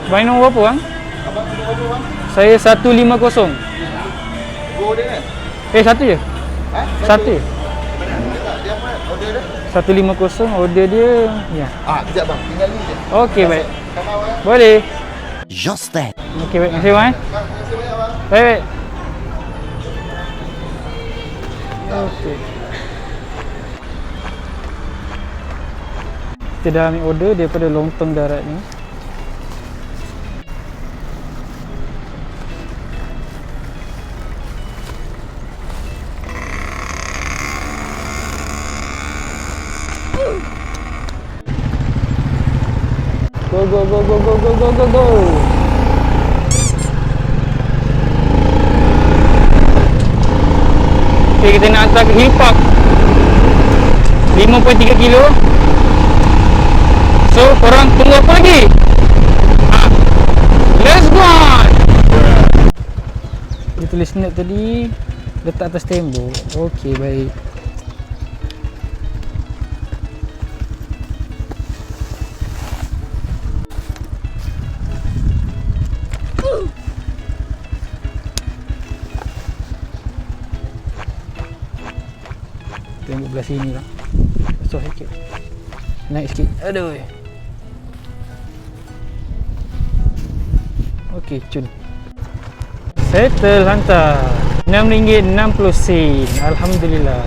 Baik nombor berapa bang? Abang nombor berapa bang? Saya 150. Go dia kan? Satu je. Ha? Satu je. Mana? Dia tak, dia apa? Order dia? 150 order dia. Ya. Sekejap bang, tinggal ni je. Okey baik. Come out eh. Boleh. Just that. Okey baik. Terima kasih bang. Bang, terima kasih banyak bang. Baik baik. Okey. Kita dah ambil order daripada lontong darat ni. Go go go go go go go go go. Okay, kita nak hantar ke Hill Park 5.3 kilo. So korang tunggu apa lagi? Let's go on. Dia tulis note tadi letak atas tembok. Okey baik. Tengok belah sini lah. Besar sikit. Naik sikit. Aduh. Okey, cun. Settle hantar. RM6.60. Alhamdulillah.